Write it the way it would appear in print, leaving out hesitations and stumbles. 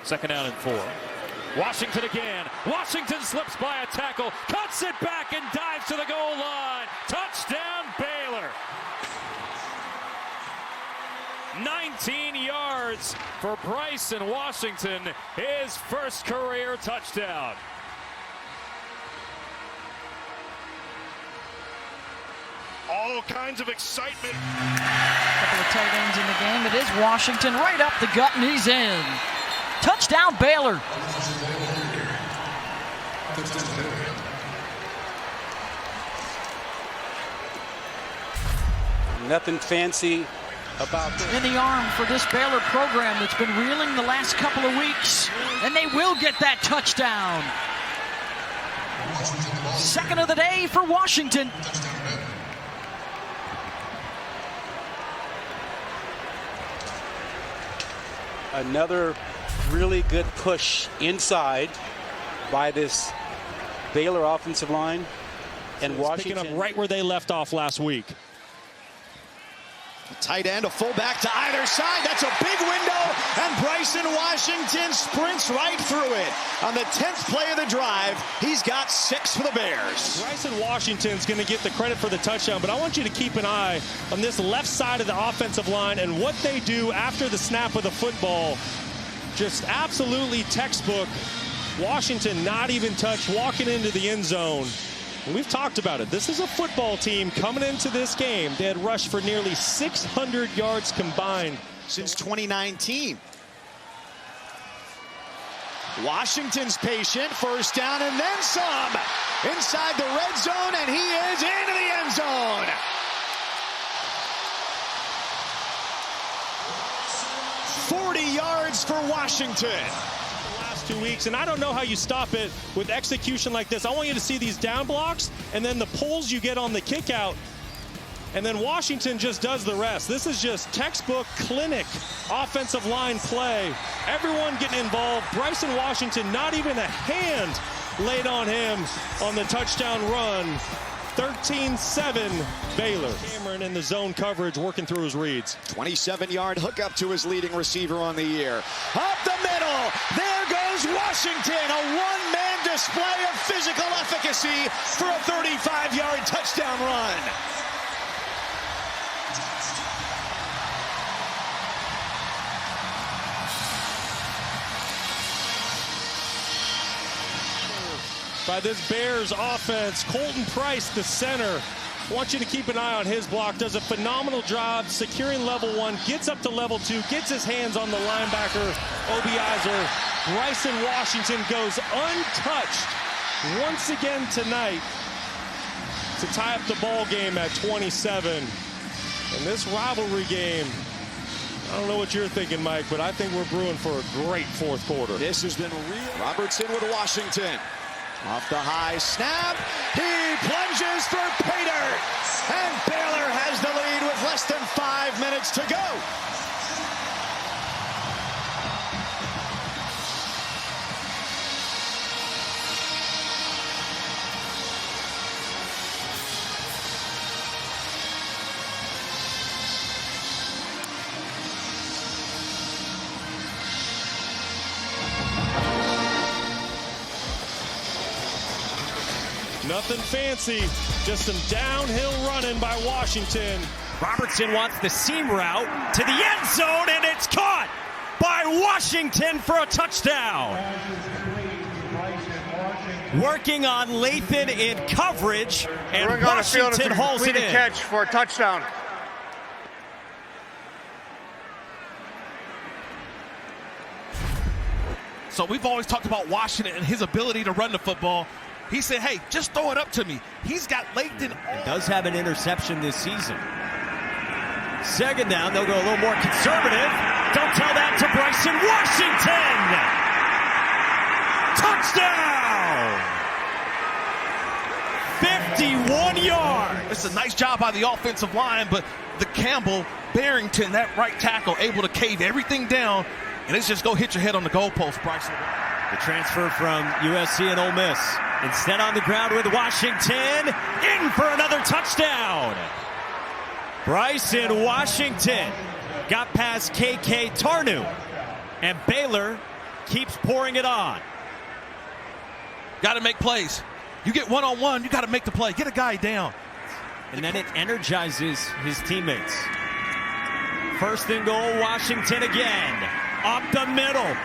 Second down and 4. Washington again. Washington slips by a tackle, cuts it back and dives to the goal line. Touchdown Baylor. 19 yards for Bryson Washington, his first career touchdown. All kinds of excitement. Couple of tight ends in the game. It is Washington right up the gut, and he's in. Touchdown Baylor. Nothing fancy about this. In the arm for this Baylor program that's been reeling the last couple of weeks, and they will get that touchdown. Second of the day for Washington. Another really good push inside by this Baylor offensive line, and Washington picking up right where they left off last week. A tight end, a fullback to either side. That's a big window, and Bryson Washington sprints right through it. On the 10th play of the drive, he's got 6 for the Bears. Bryson Washington's going to get the credit for the touchdown, but I want you to keep an eye on this left side of the offensive line and what they do after the snap of the football. Just absolutely textbook. Washington not even touched, walking into the end zone. And we've talked about it. This is a football team coming into this game. They had rushed for nearly 600 yards combined since 2019. Washington's patient, first down and then some. Inside the red zone, and he is into the end zone. $40 yards for Washington. 2 weeks, and I don't know how you stop it with execution like this. I want you to see these down blocks and then the pulls you get on the kick out, and then Washington just does the rest. This is just textbook clinic offensive line play. Everyone getting involved. Bryson Washington, not even a hand laid on him on the touchdown run. 13-7 Baylor. Cameron in the zone coverage working through his reads. 27-yard hookup to his leading receiver on the year. Up the middle, there goes Washington. A one-man display of physical efficacy for a 35-yard touchdown run. By this Bears offense, Colton Price, the center. I want you to keep an eye on his block. Does a phenomenal job securing level 1, gets up to level 2, gets his hands on the linebacker, Obiazer. Bryson Washington goes untouched once again tonight to tie up the ball game at 27. And this rivalry game, I don't know what you're thinking, Mike, but I think we're brewing for a great fourth quarter. This has been real. Robertson with Washington. Off the high snap, he plunges for pay dirt, and Baylor has the lead with less than 5 minutes to go. Nothing fancy, just some downhill running by Washington. Robertson wants the seam route to the end zone, and it's caught by Washington for a touchdown. Working on Lathan in coverage, and Washington hauls it in. Catch for a touchdown. So we've always talked about Washington and his ability to run the football. He said, hey, just throw it up to me. He's got Lathan. Does have an interception this season. Second down, they'll go a little more conservative. Don't tell that to Bryson Washington. Touchdown! 51 yards. It's a nice job by the offensive line, but the Campbell, Barrington, that right tackle, able to cave everything down, and it's just go hit your head on the goalpost, Bryson. The transfer from USC and Ole Miss. Instead on the ground with Washington, in for another touchdown. Bryson Washington got past KK Tarnu, and Baylor keeps pouring it on. Got to make plays. You get one-on-one, you got to make the play. Get a guy down. And then it energizes his teammates. First and goal, Washington again. Up the middle.